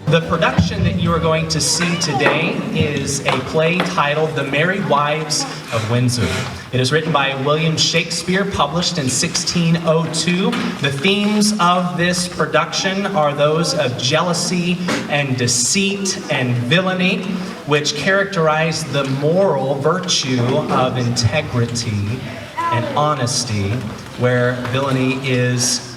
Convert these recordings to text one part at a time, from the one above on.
The production that you are going to see today is a play titled The Merry Wives of Windsor. It is written by William Shakespeare, published in 1602. The themes of this production are those of jealousy and deceit and villainy, which characterize the moral virtue of integrity and honesty, where villainy is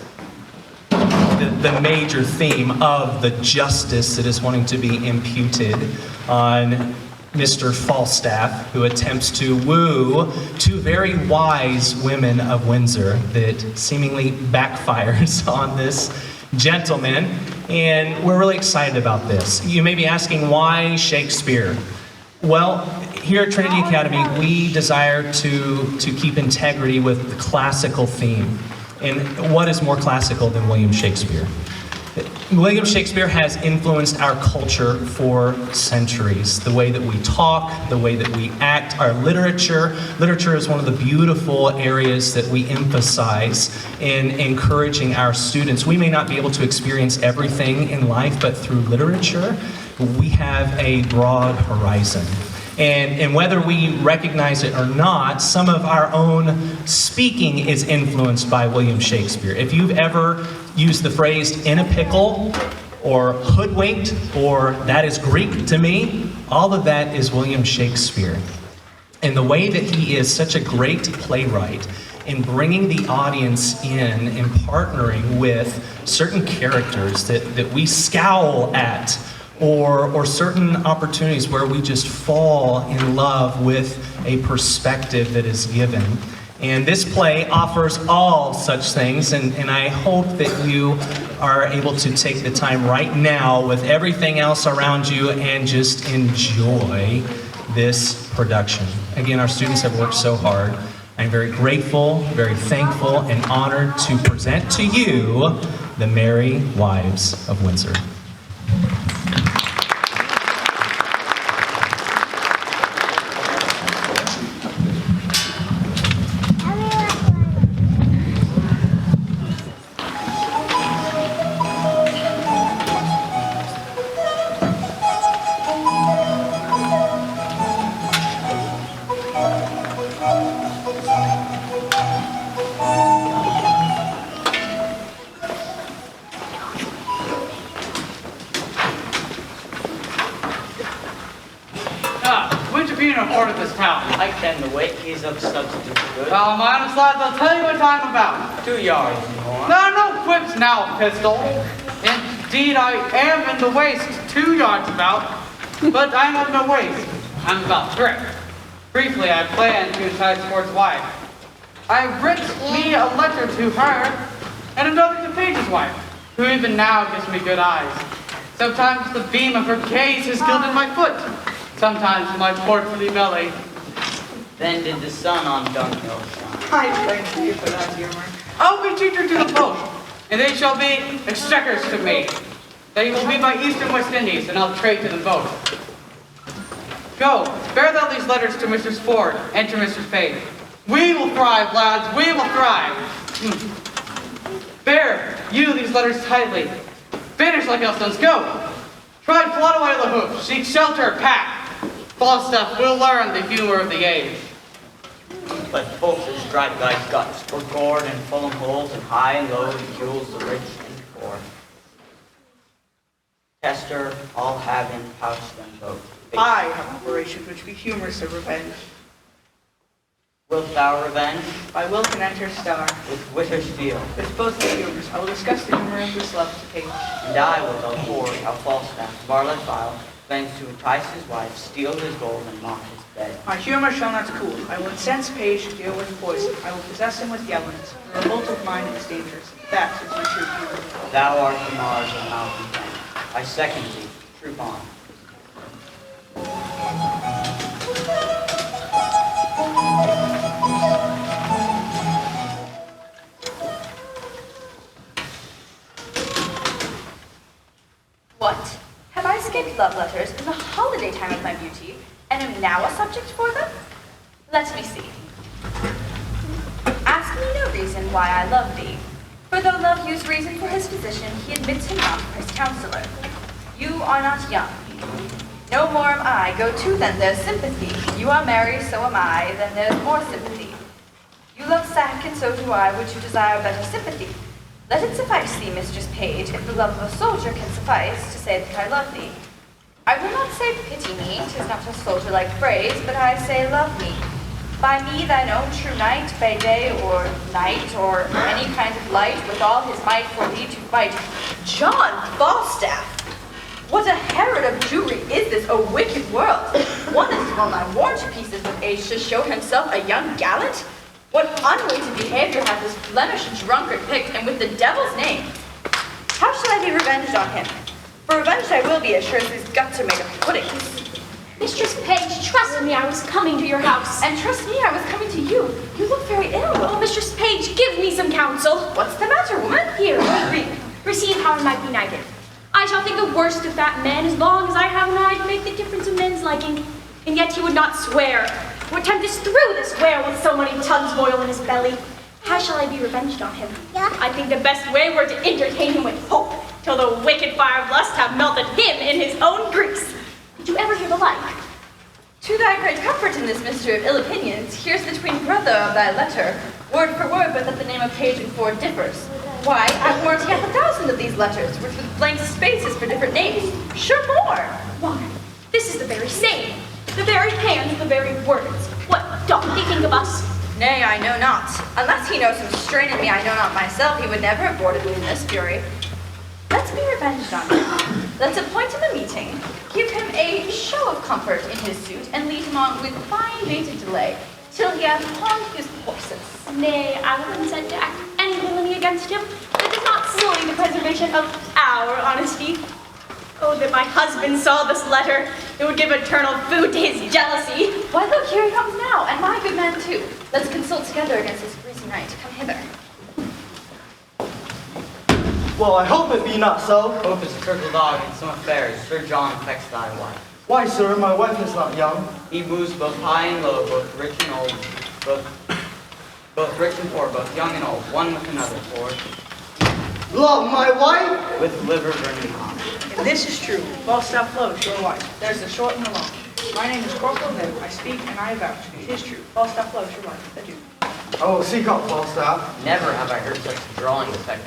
the major theme of the justice that is wanting to be imputed on Mr. Falstaff, who attempts to woo two very wise women of Windsor that seemingly backfires on this gentleman. And we're really excited about this. You may be asking, why Shakespeare? Well, here at Trinity Academy, we desire to keep integrity with the classical theme. And what is more classical than William Shakespeare? William Shakespeare has influenced our culture for centuries. The way that we talk, the way that we act, our literature. Literature is one of the beautiful areas that we emphasize in encouraging our students. We may not be able to experience everything in life, but through literature, we have a broad horizon. And whether we recognize it or not, some of our own speaking is influenced by William Shakespeare. If you've ever used the phrase "in a pickle" or "hoodwinked" or "that is Greek to me," all of that is William Shakespeare. And the way that he is such a great playwright in bringing the audience in and partnering with certain characters that we scowl at, or certain opportunities where we just fall in love with a perspective that is given. And this play offers all such things, and I hope that you are able to take the time right now with everything else around you and just enjoy this production. Again, our students have worked so hard. I'm very grateful, very thankful, and honored to present to you The Merry Wives of Windsor. Being a part of this town. I ken the weight, he's of substance good. Well, my honest lads, I'll tell you what I'm about. 2 yards more. There are no quips now, pistol. Indeed, I am in the waist 2 yards about, but I'm of no waist. I'm about thrift. Briefly, I plan to entice Ford's wife. I writ me a letter to her, and another to Page's wife, who even now gives me good eyes. Sometimes the beam of her gaze has gilded my foot. Sometimes my portly belly. Then did the sun on Dunghill shine. I thank you for that humor. I'll be teacher to the boat, and they shall be exchequers to me. They will be my East and West Indies, and I'll trade to them both. Go, bear thou these letters to Mrs. Ford and to Mr. Page. We will thrive, lads, we will thrive. Bear you these letters tightly. Vanish like hailstones, go. Try and float away the hoof, seek shelter, pack. Falstaff will learn the humor of the age. But folks' stripe thy guts, for gourd and Fulham holes, and high and low, the jewels, the rich and poor. Tester, all have in pouch them both. I have operations which be humorous of revenge. Wilt thou revenge? By Wilk and Enter Star. With Witter's field. With both the humors, I will discuss the humor of this love to Page. And I will tell Ford how Falstaff, varlet vile, plans to entice his wife, steal his gold, and mock his bed. My humor shall not cool. I will incense Page to deal with poison. I will possess him with the elements. The revolt of mind is dangerous. That is my true humor. Thou art the Mars of malcontent. I second thee. Troop on. What? Have I escaped love letters in the holiday time of my beauty, and am now a subject for them? Let me see. Ask me no reason why I love thee, for though love use reason for his physician, he admits him not for his counselor. You are not young. No more am I. Go to then, there's sympathy. You are merry, so am I, then there's more sympathy. You love sack, and so do I. Would you desire better sympathy? Let it suffice thee, Mistress Page, if the love of a soldier can suffice to say that I love thee. I will not say pity me, 'tis not a soldier-like phrase, but I say love me. By me, thine own true knight, by day or night, or any kind of light, with all his might for thee to fight. John Falstaff! What a Herod of Jewry is this, a wicked world! One that is well nigh worn to pieces with age to show himself a young gallant? What unweighted behavior hath this Flemish drunkard picked, and with the devil's name? How shall I be revenged on him? For revenged I will be, as sure as his guts are made of puddings. Mistress Page, trust me, I was coming to your house. And trust me, I was coming to you. You look very ill. Oh, Mistress Page, give me some counsel. What's the matter, woman? Here, read. Receive how I might be knighted. I shall think the worst of that man as long as I have an eye to make the difference of men's liking. And yet he would not swear. Would tempt us through this whale with so many tons boil in his belly. How shall I be revenged on him? I think the best way were to entertain him with hope, till the wicked fire of lust have melted him in his own grease. Did you ever hear the like? To thy great comfort in this mystery of ill opinions, here's the twin brother of thy letter, word for word, but that the name of Page and Ford differs. Why, I warrant he hath 1,000 of these letters, which with blank spaces for different names. Sure more. Why, this is the very same. The very hand, the very words. What doth he think of us? Nay, I know not. Unless he knows some strain in me I know not myself, he would never have boarded me in this fury. Let's be revenged on him. Let's appoint him a meeting, give him a show of comfort in his suit, and lead him on with fine baited delay, till he hath pawned his horses. Nay, I will consent to act any villainy against him that is not solely the preservation of our honesty. Oh, that my husband saw this letter. It would give eternal food to his jealousy. Why, look, here he comes now, and my good man too. Let's consult together against this greasy knight. Come hither. Well, I hope it be not so. Hope is a turtle dog in some affairs. Sir John affects thy wife. Why, sir, my wife is not young. He moves both high and low, both rich and old, both rich and poor, both young and old, one with another, Ford. Love my wife? With liver burning hot. And this is true. Falstaff loves your wife. There's the short and the long. My name is Corporal Nim. I speak and I vouch. It is true. Falstaff loves your wife. Adieu. I will seek out Falstaff. Never have I heard such drawing effect.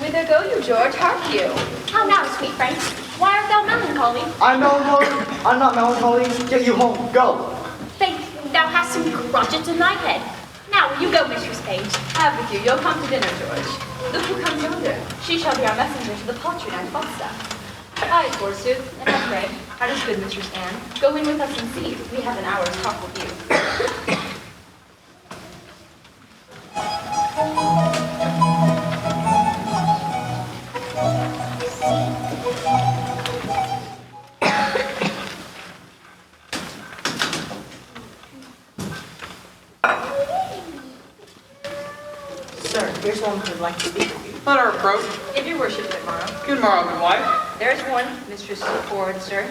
Whither go you, George? Hark you. How now, sweet friend? Why art thou melancholy? I'm not melancholy. Get you home. Go. Faith, thou hast some grudges in thy head. Now will you go, Mistress Page? Have with you. You'll come to dinner, George. Look who comes yonder. She shall be our messenger to the paltry knight Falstaff. Aye, forsooth, and I pray, how does good Mistress Anne? Go in with us and see. We have an hour's talk with you. Sir, here's one who would like to speak with you. Let her approach. Give your worship good morrow. Good morrow, good wife. There's one, Mistress Ford, sir.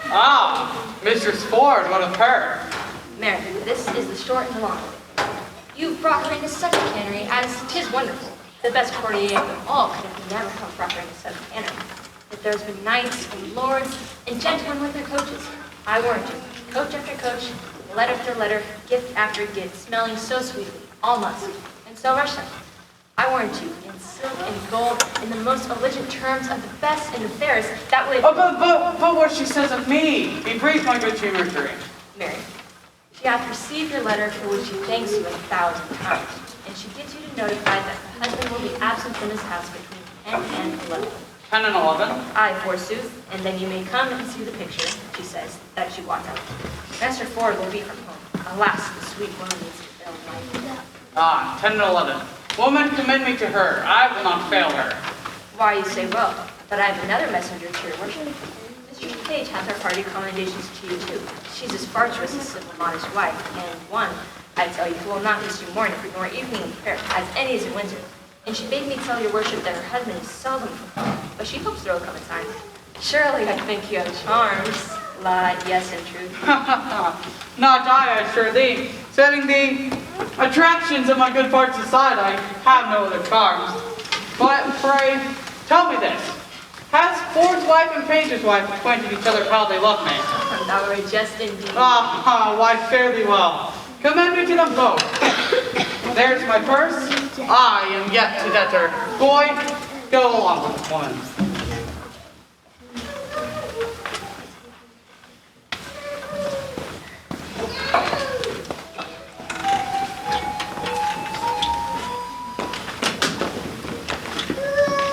Ah, Mistress Ford, what of her? Mary, this is the short and the long of it. You've brought her into such a cannery as 'tis wonderful. The best courtier of them all could have never come brought her into such a cannery. That there's been knights and lords and gentlemen with their coaches. I warrant you, coach after coach, letter after letter, gift after gift, smelling so sweetly, all musk, and so are some. I warrant you, in silk and gold, in the most elegant terms of the best and the fairest, that would... Oh, but what she says of me. Be brief, my good Shakepeare. Mary, she hath received your letter for which she thanks you 1,000 times, and she gets you to notify that her husband will be absent from his house between 10 and 11. 10 and 11. Aye, forsooth, and then you may come and see the picture, she says, that she walked out. Master Ford will be from home. Alas, the sweet woman needs to fail life. Ah, 10 and 11. Woman, commend me to her. I will not fail her. Why, you say well, but I have another messenger to your worship. Mistress Page hath her hearty commendations to you too. She's as virtuous as simple, modest wife, and one, I tell you, who will not miss you morning nor evening in prayer, as any is in Windsor. And she bade me tell your worship that her husband is seldom from home, but she hopes there will come a time. Surely I think you have charms. La, yes, in truth. Not I assure thee. Setting the attractions of my good parts aside, I have no other charms. But pray, tell me this. Has Ford's wife and Page's wife acquainted each other how they love me? Thou art just indeed. Why, fairly well. Commend me to them both. There's my purse. I am yet to debtor. Boy, go along with the woman.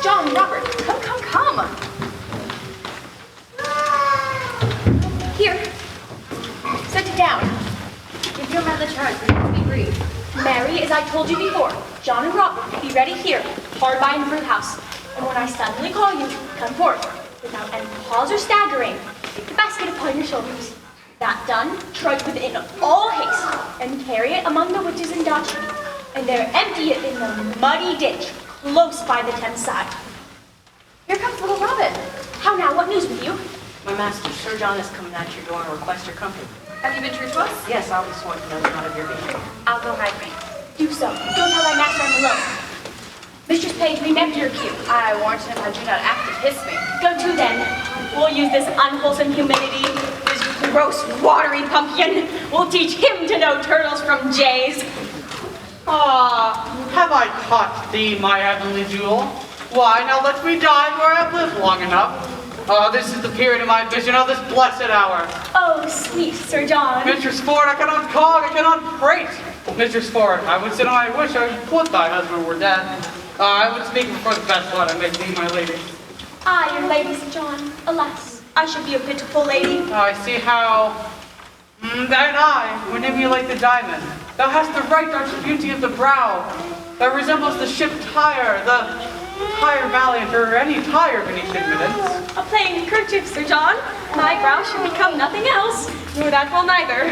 John, Robert, come. Here. Set it down. Give your man the charge, we need to be brief. Mary, as I told you before, John and Robert, be ready here, hard by in the fruit house. And when I suddenly call you, come forth. Without any pause or staggering, take the basket upon your shoulders. That done, trudge within all haste, and carry it among the witches in Dodge, and there empty it in the muddy ditch, close by the Thames side. Here comes little Robin. How now, what news with you? My master, Sir John, is coming at your door and requests your company. Have you been true to us? Yes, I'll be sworn to know none of your behavior. I'll go hide me. Do so. Don't tell thy master I'm alone. Mistress Page, remember your cue. I warned him I do not act to hiss me. Go to then. We'll use this unwholesome humidity, this gross, watery pumpkin. We'll teach him to know turtles from jays. Have I taught thee, my heavenly jewel? Why, now let me die where I've lived long enough. This is the period of my vision of this blessed hour. Oh, sweet Sir John. Mistress Ford, I cannot talk, I cannot prate. Mistress Ford, I would sit on my wish I would thy husband were dead. I would speak before the best blood I make thee my lady. Ah, your lady, Sir John. Alas, I should be a pitiful lady. I see how thine eye would emulate the diamond. Thou hast the right arch beauty of the brow. Thou resembles the ship Tyre, the Tyre valiant, or any Tyre beneath admittance. A plain kerchief, Sir John. My brow should become nothing else, nor that will neither.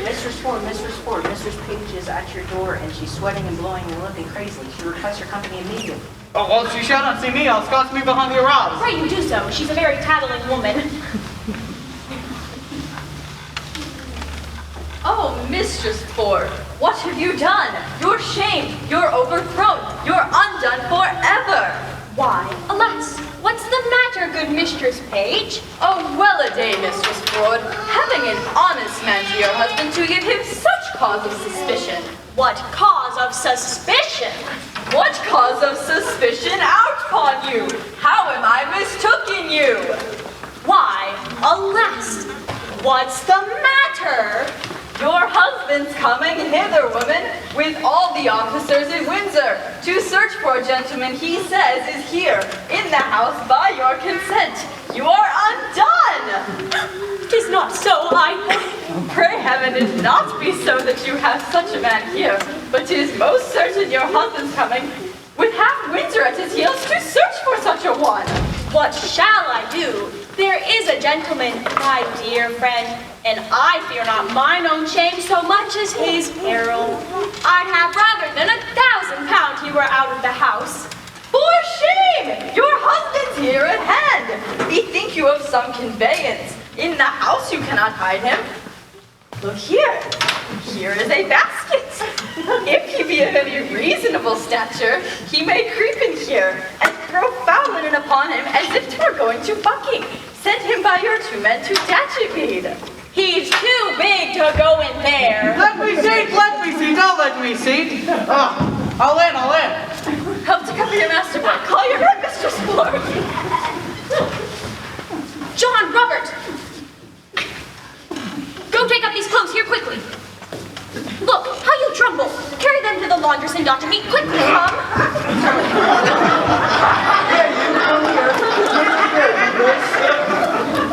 Mistress Ford, Mistress Page is at your door, and she's sweating and blowing and looking crazy. She requests your company immediately. Oh, well, she shall not see me. I'll sconce me behind the arouse. Pray you do so. She's a very tattling woman. Oh, Mistress Ford, what have you done? You're shamed, you're overthrown, you're undone forever. Why, alas, what's the matter, good Mistress Page? Oh, well a day, Mistress Ford, having an honest man to your husband to give him such cause of suspicion. What cause of suspicion? What cause of suspicion out upon you? How am I mistooken you? Why, alas, what's the matter? Your husband's coming hither, woman, with all the officers in Windsor, to search for a gentleman he says is here, in the house by your consent. You are undone! 'Tis not so, Pray heaven it not be so that you have such a man here, but 'tis most certain your husband's coming, with half Windsor at his heels, to search for such a one. What shall I do? There is a gentleman, my dear friend, and I fear not mine own shame so much as his peril. I'd have rather than £1,000 he were out of the house. For shame! Your husband's here at hand. Bethink you of some conveyance. In the house you cannot hide him. Look here. Here is a basket. If he be of any reasonable stature, he may creep in here and throw foul linen upon him as if 'twere going to bucking. Send him by your 2 men to Datchet. He's too big to go in there. Let me see, don't let me see. I'll in. Help to cover your master boy. Call your red Mistress Ford. John, Robert! Go take up these clothes here quickly. Look, how you tremble. Carry them to the laundress and Dr. Meat quickly, come.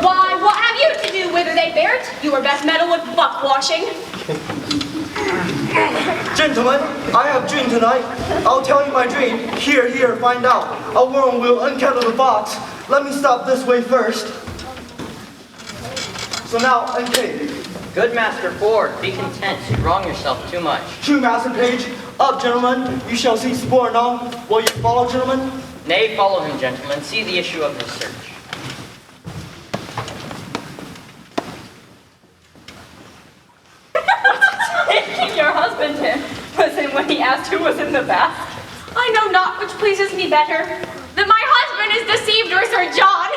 Why, what have you to do with they bear it? You were best meddle with buck washing. Gentlemen, I have dream tonight. I'll tell you my dream. Here, find out. A worm will unkettle the fox. Let me stop this way first. So now, uncage. Good Master Ford, be content. You wrong yourself too much. True, Master Page. Up, gentlemen. You shall see spore anon. Will you follow, gentlemen? Nay, follow him, gentlemen. See the issue of his search. Taking your husband in was in when he asked who was in the basket. I know not which pleases me better, deceived her, Sir John.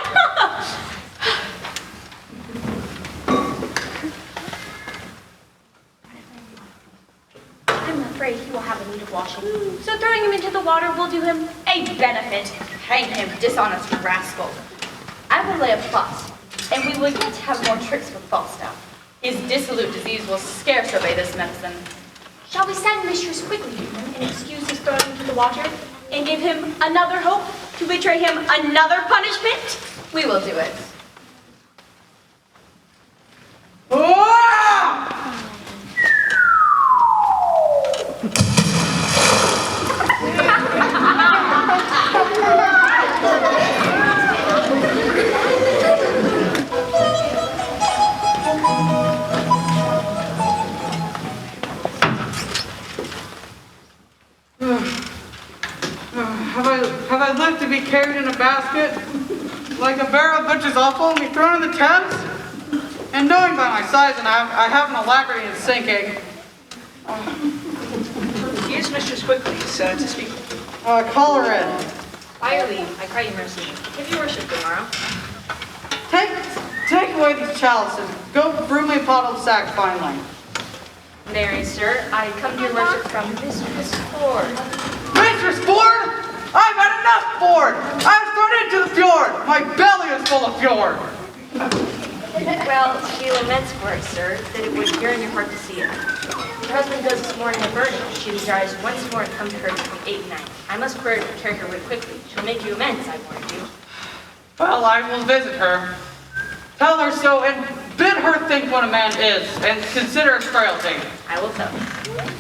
I'm afraid he will have a need of washing. So throwing him into the water will do him a benefit. Hang him, dishonest rascal. I will lay a plot, and we will yet have more tricks with Falstaff. His dissolute disease will scarce obey this medicine. Shall we send Mistress quickly to him and excuse his throwing into the water and give him another hope to betray him another punishment? We will do it. Have I lived to be carried in a basket like a barrel of butcher's offal and be thrown in the Thames? And knowing by my size and I have an alacrity in sinking. Here's Mistress Quickly, sir, to speak. Call her in. By your leave, I cry you mercy. Give your worship tomorrow. Take away these chalices. Go brew me a pot of sack finally. Mary, sir, I come to your worship from Mistress Ford. Mistress Ford! I've had enough Ford! I was thrown into the fjord! My belly is full of fjord! Well, she laments for it, sir, that it would yearn your heart to see it. Her husband goes this morning at burning. She desires once more to come to her between 8 and 9. I must carry her away quickly. She'll make you amends, I warn you. Well, I will visit her. Tell her so and bid her think what a man is and consider his frailty. I will tell her.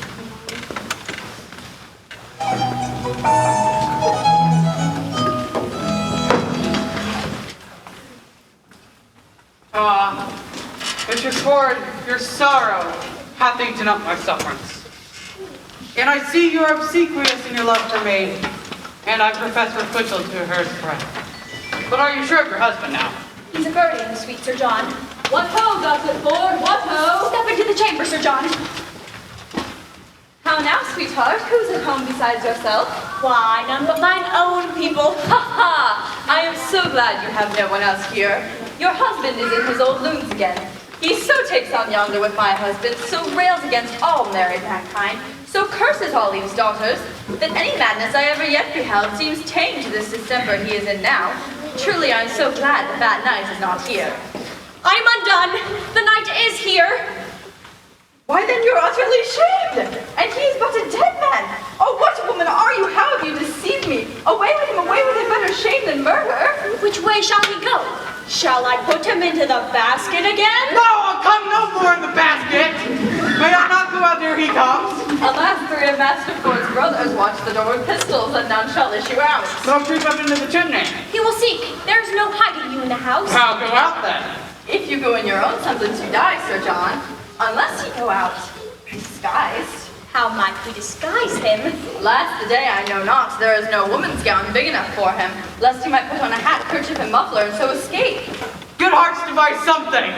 Mistress Ford, your sorrow hath eaten up my sufferance. And I see you are obsequious in your love for me, and I profess requital to her friend. But are you sure of your husband now? He's a guardian, sweet Sir John. What ho, Gossip Ford, what ho? Step into the chamber, Sir John. How now, sweetheart? Who's at home besides yourself? Why, none but mine own people. Ha ha! I am so glad you have no one else here. Your husband is in his old looms again. He so takes on yonder with my husband, so rails against all married mankind, so curses all Eve's daughters, that any madness I ever yet beheld seems tame to this distemper he is in now. Truly, I am so glad the fat knight is not here. I am undone. The knight is here. Why then you're utterly shamed, and he is but a dead man. Oh, what woman are you? How have you deceived me? Away with him, better shame than murder. Which way shall we go? Shall I put him into the basket again? No, I'll come no more in the basket! May I not go out there he comes? Alas, three of Master Ford's brothers watch the door with pistols, and none shall issue out. No creep up into the chimney. He will seek. There's no hiding you in the house. I'll go out then. If you go in your own semblance, you die, Sir John. Unless you go out disguised. How might we disguise him? Last the day I know not, there is no woman's gown big enough for him, lest he might put on a hat, kerchief, and muffler, and so escape. Good hearts devise something.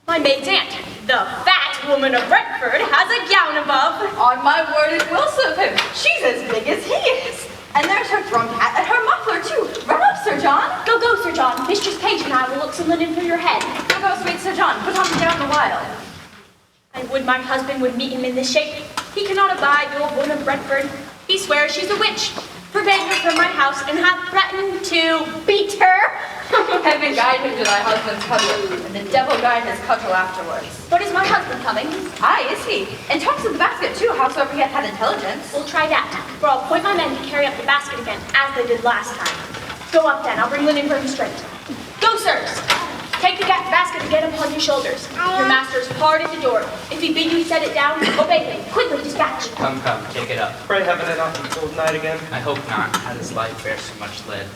My maid's aunt, the fat woman of Brentford, has a gown above. On my word, it will serve him. She's as big as he is. And there's her throne hat and her muffler, too. Run up, Sir John. Go, Sir John. Mistress Page and I will look some linen for your head. Go, sweet Sir John. Put on the gown the while. I would my husband would meet him in this shape. He cannot abide the old woman of Brentford. He swears she's a witch, forbade her from my house, and hath threatened to beat her. Heaven guide him to thy husband's cudgel, and the devil guide his cudgel afterwards. But is my husband coming? Aye, is he? And talks of the basket, too, howsoever he hath had intelligence. We'll try that, for I'll point my men to carry up the basket again, as they did last time. Go up then, I'll bring linen for him straight. Go, sirs. Take the basket again upon your shoulders. Your master's hard at the door. If he bid you set it down, obey him. Quickly, dispatch. Come, take it up. Pray heaven it not be cold night again. I hope not, how this life bears so much lead.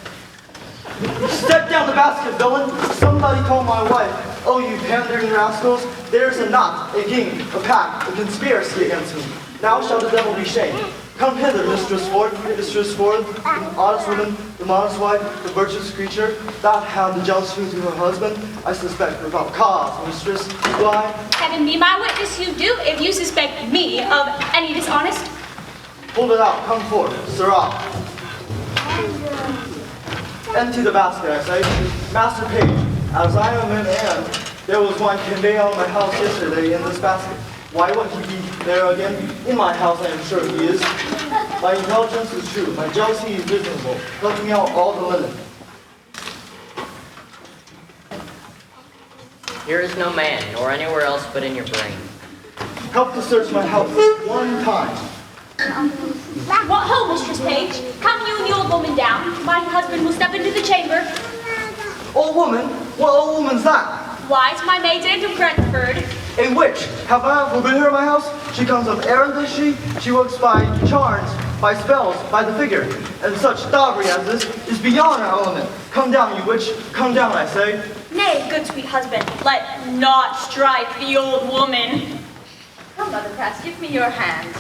Step down the basket, villain. Somebody call my wife. Oh, you pandering rascals. There's a knot, a gang, a pact, a conspiracy against me. Now shall the devil be shamed. Come hither, Mistress Ford, the honest woman, the modest wife, the virtuous creature, that had the jealous food to her husband, I suspect without cause, mistress, why? Heaven be my witness, you do, if you suspect me of any dishonest. Hold it out, come forth, sirrah. Empty the basket, I say. Master Page, as I am in and there was one conveyed out of my house yesterday in this basket. Why would he be there again? In my house, I am sure he is. My intelligence is true. My jealousy is reasonable. Let me out all the linen. Here is no man, nor anywhere else but in your brain. Help to search my house one time. What ho, Mistress Page? Come you and the old woman down. My husband will step into the chamber. Old woman? What old woman's that? Why, it's my maid Aunt of Brentford. A witch. Have I forbidden her in my house? She comes of errand, does she? She works by charms, by spells, by the figure. And such doggery as this is beyond our element. Come down, you witch. Come down, I say. Nay, good sweet husband, let not strike the old woman. Come, Mother Cress, give me your hand.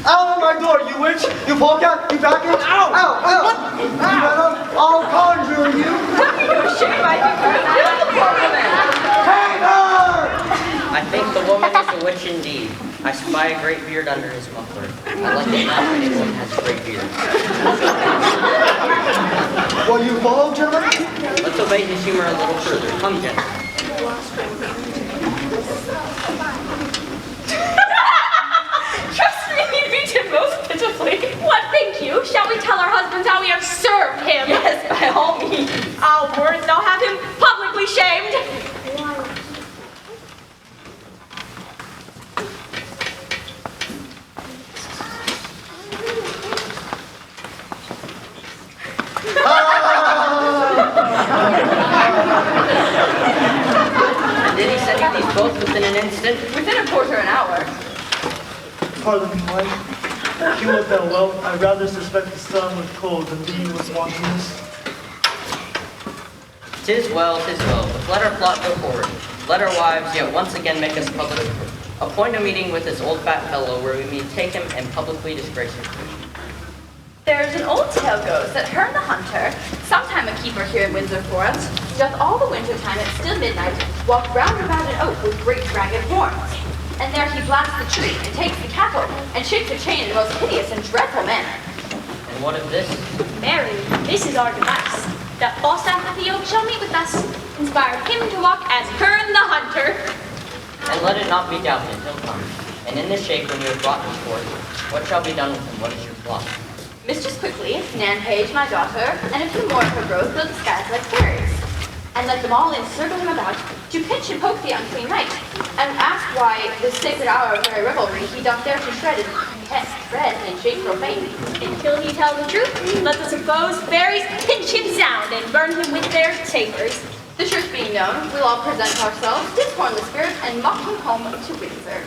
Out of my door, you witch! You polecat! You backend! Ow! Ow! Ow! Madam, I'll conjure you! Hang her! I think the woman is a witch indeed. I spy a great beard under his muffler. I like it not when anyone has a great beard. Will you follow, gentlemen? Let's obey his humor a little further. Come, gentlemen. Trust me, he beat him most pitifully. What think you? Shall we tell our husbands how we have served him? Yes, by all means. Our words now have him publicly shamed. Did he send you these both within an instant? Within a quarter of an hour. Pardon me, wife. You would know well. I rather suspect the sun with cold than thee with wantonness. 'Tis well, 'tis well. But let our plot go forward. Let our wives yet once again make us public. Appoint a meeting with this old fat fellow where we may take him and publicly disgrace him. There's an old tale goes that Herne the Hunter, sometime a keeper here at Windsor for us, doth all the winter time at still midnight walk round about an oak with great ragged horns. And there he blasts the tree and takes the cattle and shakes the chain in the most hideous and dreadful manner. And what of this? Mary, this is our device. That Falstaff of the oak shall meet with us, inspired him to walk as Herne the Hunter. And let it not be doubted, he'll come. And in this shape, when you have brought him forth, what shall be done with him? What is your plot? Mistress Quickly, Nan Page, my daughter, and a few more of her growth will disguise like fairies. And let them all encircle him about to pinch and poke the unclean knight, and ask why this sacred hour of merry revelry he doth dare to shred and shake profane. Until he tell the truth, let the supposed fairies pinch him sound and burn him with their tapers. The truth being known, we'll all present ourselves, discorn the spirit, and mock him home to Windsor.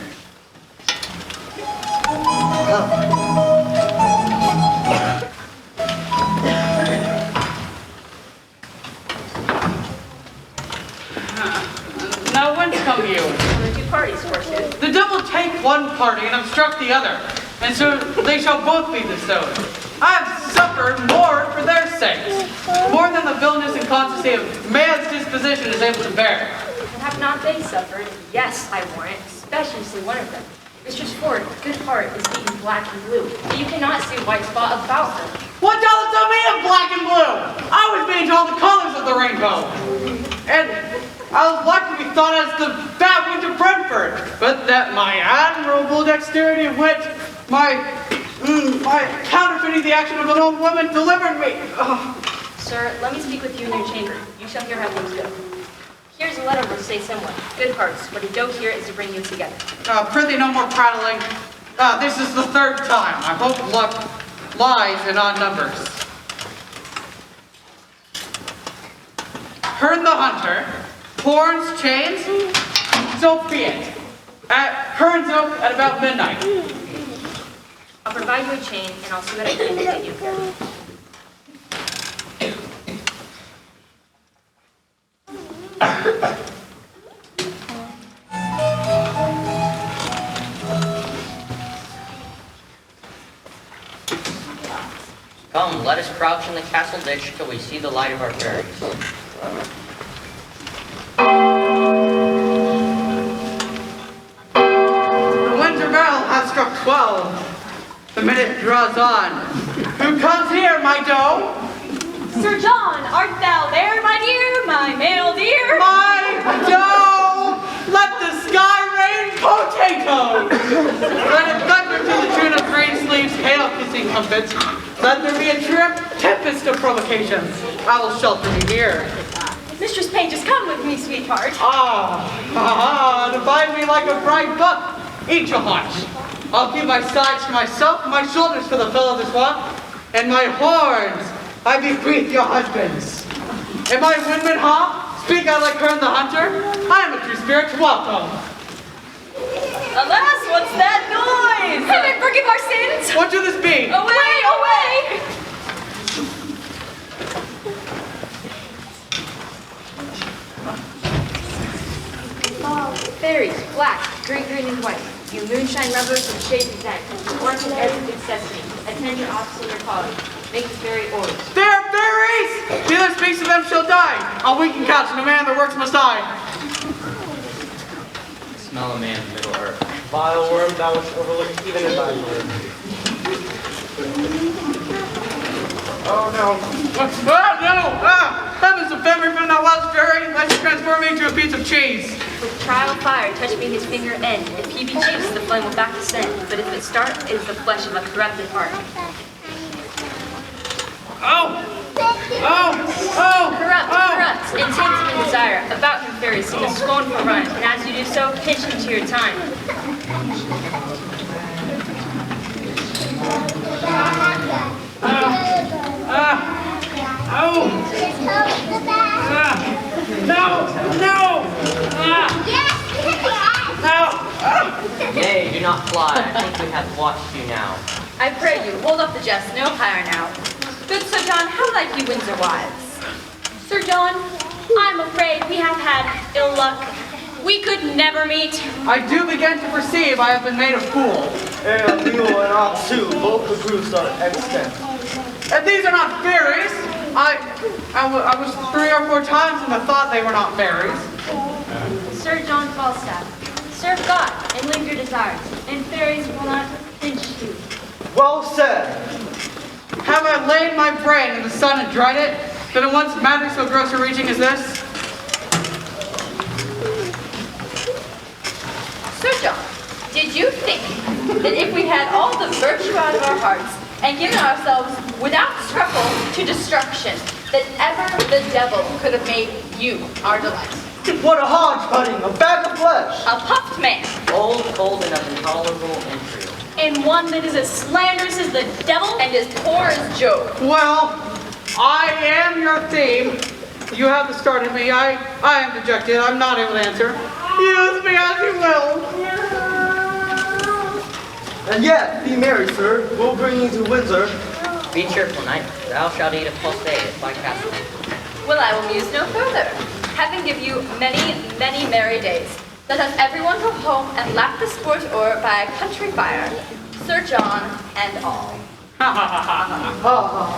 Now whence come you? The two parties, forsooth. The devil take one party and obstruct the other, and so they shall both be bestowed. I have suffered more for their sakes, more than the villainous and constancy of man's disposition is able to bear. And have not they suffered? Yes, I warrant, especially one of them. Mistress Ford, good heart, is beaten black and blue, but you cannot see white spot about her. What doth it me of black and blue? I was made to all the colors of the rainbow. And I was like to be thought as the bad witch of Brentford, but that my admirable dexterity of wit, my counterfeiting the action of an old woman delivered me. Sir, let me speak with you in your chamber. You shall hear how things go. Here's a letter which say somewhat. Good hearts, what a doe here is to bring you together. Prithee, no more prattling. This is the third time. I hope luck lies in odd numbers. Herne the Hunter, horns, chains, so be it. At Herne's Oak at about midnight. I'll provide you a chain, and I'll see what I can to get you here. Come, let us crouch in the castle ditch till we see the light of our fairies. The Windsor bell has struck 12. The minute draws on. Who comes here, my doe? Sir John, art thou there, my dear, my male dear? My doe! Let the sky rain potatoes! Let it thunder to the tune of green sleeves, hail kissing trumpets. Let there be a tempest of provocations. I will shelter you here. Mistress Pages, come with me, sweetheart. Divide me like a bright buck, each a haunch. I'll keep my sides to myself, my shoulders to the fill of this walk, and my horns I bequeath your husbands. Am I Windman Hawk? Speak I like Hearn the Hunter? I am a true spirit to welcome. Alas, what's that noise? Heaven forgive our sins! What should this be? Away, away! Fairies, black, green, and white. You moonshine lovers of shades of night. Orange and everything sesame. Attend your office in your calling. Make the fairy orders. They are fairies! He that speaks to them shall die. On winking couch, no man that works must die. Smell a man in Middle Earth. Vile worm, thou wouldst overlook even in thy word. Oh no. Heavens, defend me from that wild fairy, lest he transform me into a piece of cheese. With trial fire, touch me his finger end. If he be chaste, the flame will back descend. But if it start, it is the flesh of a corrupted heart. Corrupt, intense in desire. About him fairies sing a scornful rhyme, and as you do so, pinch him to your time. Nay, do not fly. I think we have watched you now. I pray you, hold up the jest, no higher now. Good Sir John, how like you Windsor wives? Sir John, I'm afraid we have had ill luck. We could never meet. I do begin to perceive I have been made a fool. And a mule and ox too, both the proofs are extant. And these are not fairies. I was 3 or 4 times in the thought they were not fairies. Sir John Falstaff, serve God and live your desires, and fairies will not pinch you. Well said. Have I laid my brain in the sun and dried it, that it once mattered so gross a reaching as this? Sir John, did you think that if we had all the virtue out of our hearts and given ourselves without scruple to destruction, that ever the devil could have made you our delight? What a hodgepodge, a bag of flesh. A puffed man. Old, cold, and of intolerable entry. And one that is as slanderous as the devil And as poor as Job. Well, I am your theme. You have the start of me. I am dejected. I'm not able to answer. Use me as you will. And yet, be merry, sir. We'll bring you to Windsor. Be cheerful, knight. Thou shalt eat a pulse at my castle. Well, I will muse no further. Having give you many, many merry days, let us everyone go home and lap the sport o'er by a country fire, Sir John and all. Ha ha ha ha.